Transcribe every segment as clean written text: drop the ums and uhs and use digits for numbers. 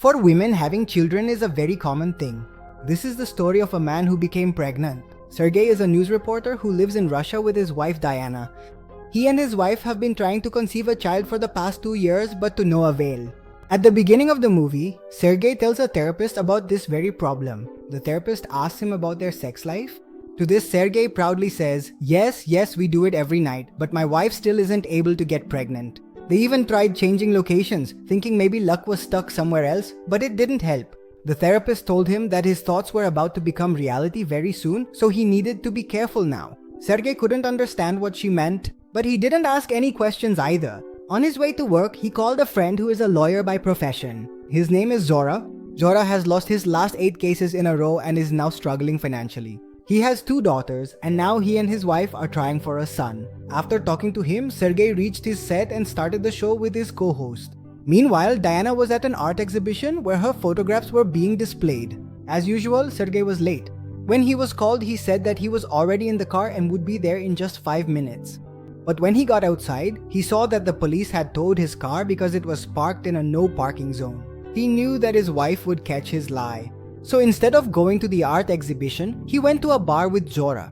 For women, having children is a very common thing. This is the story of a man who became pregnant. Sergei is a news reporter who lives in Russia with his wife Diana. He and his wife have been trying to conceive a child for the past 2 years, but to no avail. At the beginning of the movie, Sergei tells a therapist about this very problem. The therapist asks him about their sex life. To this, Sergei proudly says, yes, we do it every night, but my wife still isn't able to get pregnant. They even tried changing locations, thinking maybe luck was stuck somewhere else, but it didn't help. The therapist told him that his thoughts were about to become reality very soon, so he needed to be careful now. Sergei couldn't understand what she meant, but he didn't ask any questions either. On his way to work, he called a friend who is a lawyer by profession. His name is Zora. Zora has lost his last 8 cases in a row and is now struggling financially. He has 2 daughters, and now he and his wife are trying for a son. After talking to him, Sergei reached his set and started the show with his co-host. Meanwhile, Diana was at an art exhibition where her photographs were being displayed. As usual, Sergei was late. When he was called, he said that he was already in the car and would be there in just 5 minutes. But when he got outside, he saw that the police had towed his car because it was parked in a no parking zone. He knew that his wife would catch his lie. So instead of going to the art exhibition, he went to a bar with Zora.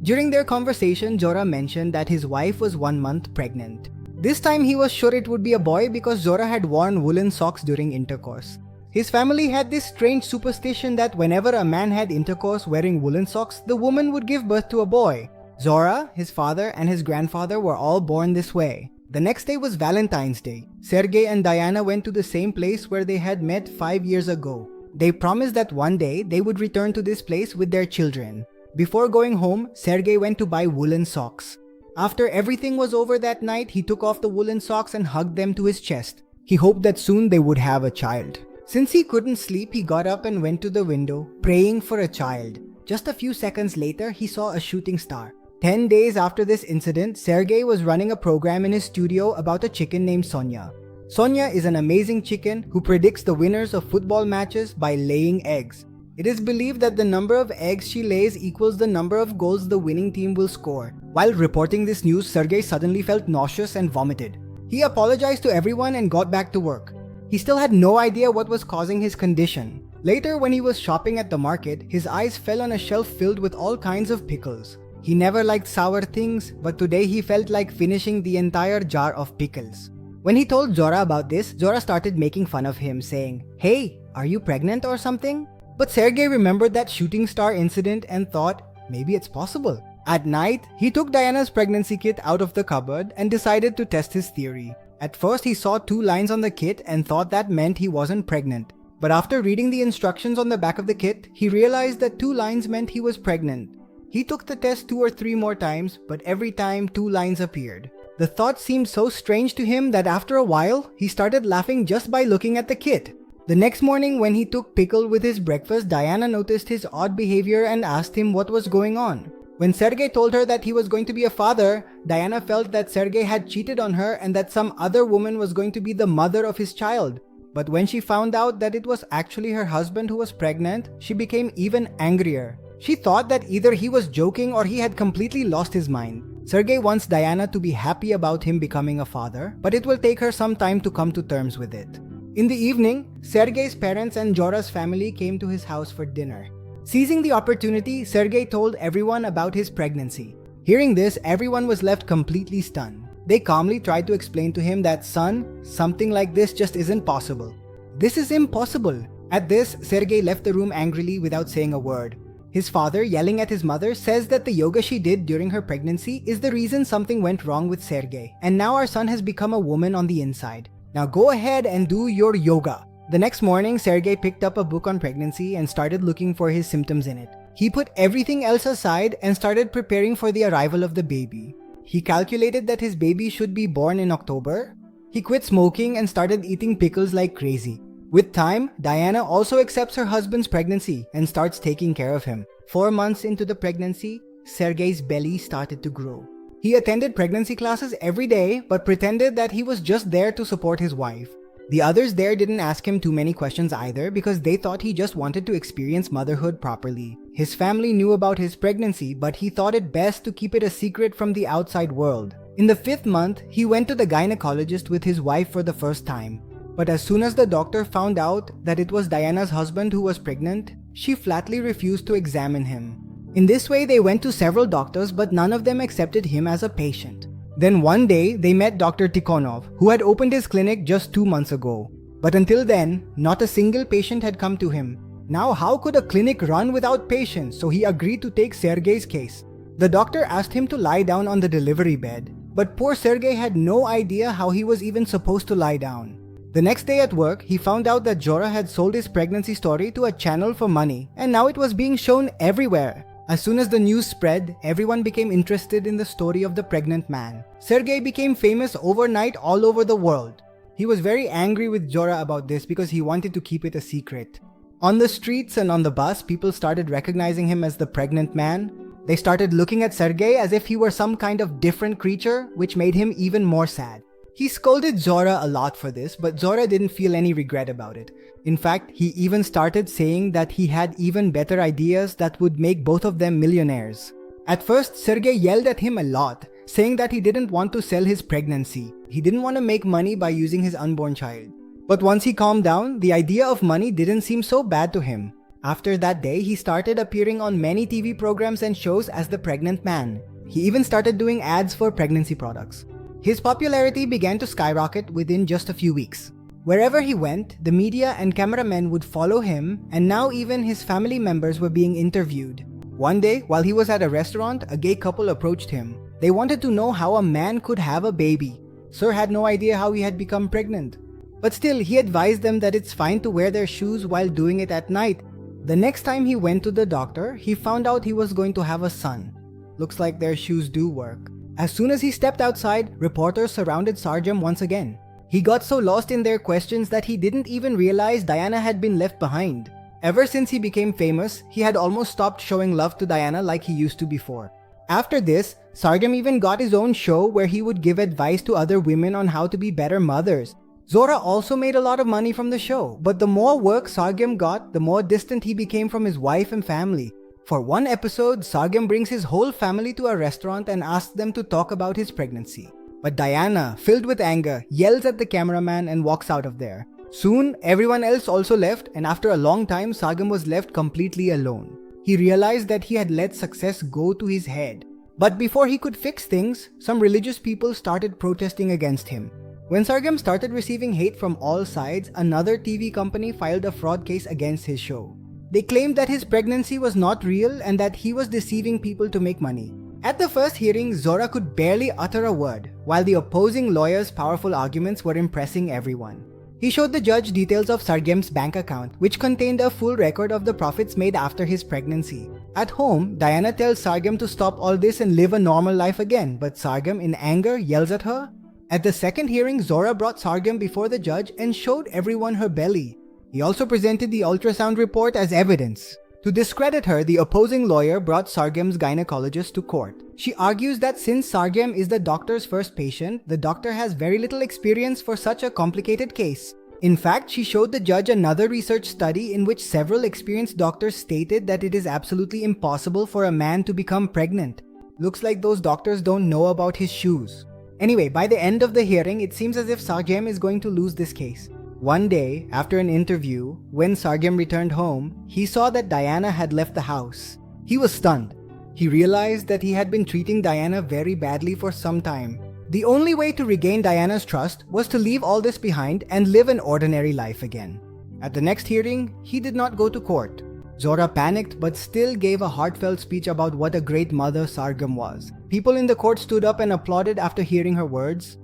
During their conversation, Zora mentioned that his wife was 1 month pregnant. This time he was sure it would be a boy because Zora had worn woolen socks during intercourse. His family had this strange superstition that whenever a man had intercourse wearing woolen socks, the woman would give birth to a boy. Zora, his father, and his grandfather were all born this way. The next day was Valentine's Day. Sergei and Diana went to the same place where they had met 5 years ago. They promised that one day they would return to this place with their children. Before going home, Sergei went to buy woolen socks. After everything was over that night, he took off the woolen socks and hugged them to his chest. He hoped that soon they would have a child. Since he couldn't sleep, he got up and went to the window, praying for a child. Just a few seconds later, he saw a shooting star. 10 days after this incident, Sergei was running a program in his studio about a chicken named Sonia. Sonia is an amazing chicken who predicts the winners of football matches by laying eggs. It is believed that the number of eggs she lays equals the number of goals the winning team will score. While reporting this news, Sergei suddenly felt nauseous and vomited. He apologized to everyone and got back to work. He still had no idea what was causing his condition. Later, when he was shopping at the market, his eyes fell on a shelf filled with all kinds of pickles. He never liked sour things, but today he felt like finishing the entire jar of pickles. When he told Zora about this, Zora started making fun of him, saying, "Hey, are you pregnant or something?" But Sergei remembered that shooting star incident and thought, maybe it's possible. At night, he took Diana's pregnancy kit out of the cupboard and decided to test his theory. At first, he saw 2 lines on the kit and thought that meant he wasn't pregnant. But after reading the instructions on the back of the kit, he realized that 2 lines meant he was pregnant. He took the test 2 or 3 more times, but every time 2 lines appeared. The thought seemed so strange to him that after a while, he started laughing just by looking at the kit. The next morning when he took pickle with his breakfast, Diana noticed his odd behavior and asked him what was going on. When Sergei told her that he was going to be a father, Diana felt that Sergei had cheated on her and that some other woman was going to be the mother of his child. But when she found out that it was actually her husband who was pregnant, she became even angrier. She thought that either he was joking or he had completely lost his mind. Sergei wants Diana to be happy about him becoming a father, but it will take her some time to come to terms with it. In the evening, Sergei's parents and Zora's family came to his house for dinner. Seizing the opportunity, Sergei told everyone about his pregnancy. Hearing this, everyone was left completely stunned. They calmly tried to explain to him that, "Son, something like this just isn't possible. This is impossible." At this, Sergei left the room angrily without saying a word. His father, yelling at his mother, says that the yoga she did during her pregnancy is the reason something went wrong with Sergei, and now our son has become a woman on the inside. Now go ahead and do your yoga. The next morning, Sergei picked up a book on pregnancy and started looking for his symptoms in it. He put everything else aside and started preparing for the arrival of the baby. He calculated that his baby should be born in October. He quit smoking and started eating pickles like crazy. With time, Diana also accepts her husband's pregnancy and starts taking care of him. 4 months into the pregnancy, Sergei's belly started to grow. He attended pregnancy classes every day but pretended that he was just there to support his wife. The others there didn't ask him too many questions either because they thought he just wanted to experience motherhood properly. His family knew about his pregnancy, but he thought it best to keep it a secret from the outside world. In the 5th month, he went to the gynecologist with his wife for the first time. But as soon as the doctor found out that it was Diana's husband who was pregnant, she flatly refused to examine him. In this way, they went to several doctors, but none of them accepted him as a patient. Then one day, they met Dr. Tikhonov, who had opened his clinic just 2 months ago. But until then, not a single patient had come to him. Now, how could a clinic run without patients? So he agreed to take Sergei's case. The doctor asked him to lie down on the delivery bed, but poor Sergei had no idea how he was even supposed to lie down. The next day at work, he found out that Jora had sold his pregnancy story to a channel for money, and now it was being shown everywhere. As soon as the news spread, everyone became interested in the story of the pregnant man. Sergei became famous overnight all over the world. He was very angry with Jora about this because he wanted to keep it a secret. On the streets and on the bus, people started recognizing him as the pregnant man. They started looking at Sergei as if he were some kind of different creature, which made him even more sad. He scolded Jora a lot for this, but Jora didn't feel any regret about it. In fact, he even started saying that he had even better ideas that would make both of them millionaires. At first, Sergei yelled at him a lot, saying that he didn't want to sell his pregnancy. He didn't want to make money by using his unborn child. But once he calmed down, the idea of money didn't seem so bad to him. After that day, he started appearing on many TV programs and shows as the pregnant man. He even started doing ads for pregnancy products. His popularity began to skyrocket within just a few weeks. Wherever he went, the media and cameramen would follow him, and now even his family members were being interviewed. One day, while he was at a restaurant, a gay couple approached him. They wanted to know how a man could have a baby. Sir had no idea how he had become pregnant. But still, he advised them that it's fine to wear their shoes while doing it at night. The next time he went to the doctor, he found out he was going to have a son. Looks like their shoes do work. As soon as he stepped outside, reporters surrounded Sergei once again. He got so lost in their questions that he didn't even realize Diana had been left behind. Ever since he became famous, he had almost stopped showing love to Diana like he used to before. After this, Sergei even got his own show where he would give advice to other women on how to be better mothers. Zora also made a lot of money from the show, but the more work Sergei got, the more distant he became from his wife and family. For one episode, Sergei brings his whole family to a restaurant and asks them to talk about his pregnancy. But Diana, filled with anger, yells at the cameraman and walks out of there. Soon, everyone else also left, and after a long time, Sergei was left completely alone. He realized that he had let success go to his head. But before he could fix things, some religious people started protesting against him. When Sergei started receiving hate from all sides, another TV company filed a fraud case against his show. They claimed that his pregnancy was not real and that he was deceiving people to make money. At the first hearing, Zora could barely utter a word, while the opposing lawyer's powerful arguments were impressing everyone. He showed the judge details of Sergei's bank account, which contained a full record of the profits made after his pregnancy. At home, Diana tells Sergei to stop all this and live a normal life again, but Sergei, in anger, yells at her. At the second hearing, Zora brought Sergei before the judge and showed everyone her belly. He also presented the ultrasound report as evidence. To discredit her, the opposing lawyer brought Sergei's gynecologist to court. She argues that since Sergei is the doctor's first patient, the doctor has very little experience for such a complicated case. In fact, she showed the judge another research study in which several experienced doctors stated that it is absolutely impossible for a man to become pregnant. Looks like those doctors don't know about his shoes. Anyway, by the end of the hearing, it seems as if Sergei is going to lose this case. One day, after an interview, when Sergei returned home, he saw that Diana had left the house. He was stunned. He realized that he had been treating Diana very badly for some time. The only way to regain Diana's trust was to leave all this behind and live an ordinary life again. At the next hearing, he did not go to court. Zora panicked but still gave a heartfelt speech about what a great mother Sergei was. People in the court stood up and applauded after hearing her words.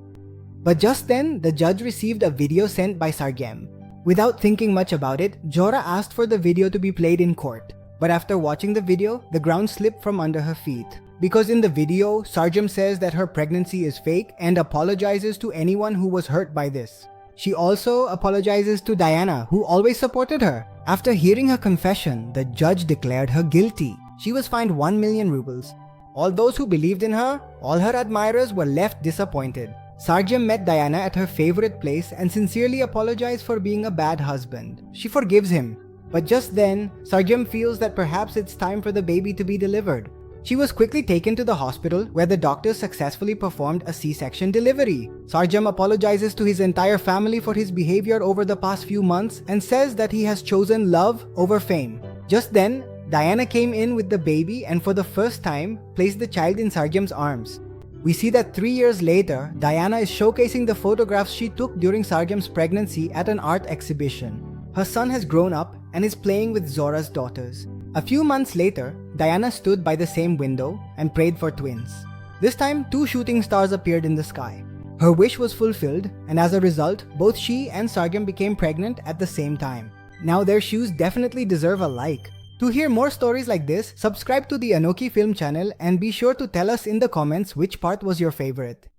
But just then, the judge received a video sent by Sergei. Without thinking much about it, Jora asked for the video to be played in court. But after watching the video, the ground slipped from under her feet. Because in the video, Sergei says that her pregnancy is fake and apologizes to anyone who was hurt by this. She also apologizes to Diana, who always supported her. After hearing her confession, the judge declared her guilty. She was fined 1 million rubles. All those who believed in her, all her admirers were left disappointed. Sergei met Diana at her favorite place and sincerely apologized for being a bad husband. She forgives him. But just then, Sergei feels that perhaps it's time for the baby to be delivered. She was quickly taken to the hospital where the doctors successfully performed a C-section delivery. Sargem apologizes to his entire family for his behavior over the past few months and says that he has chosen love over fame. Just then, Diana came in with the baby and for the first time placed the child in Sargem's arms. We see that 3 years later, Diana is showcasing the photographs she took during Sargem's pregnancy at an art exhibition. Her son has grown up and is playing with Zora's daughters. A few months later, Diana stood by the same window and prayed for twins. This time, 2 shooting stars appeared in the sky. Her wish was fulfilled, and as a result, both she and Sargem became pregnant at the same time. Now their shoes definitely deserve a like. To hear more stories like this, subscribe to the Anoki Film channel and be sure to tell us in the comments which part was your favorite.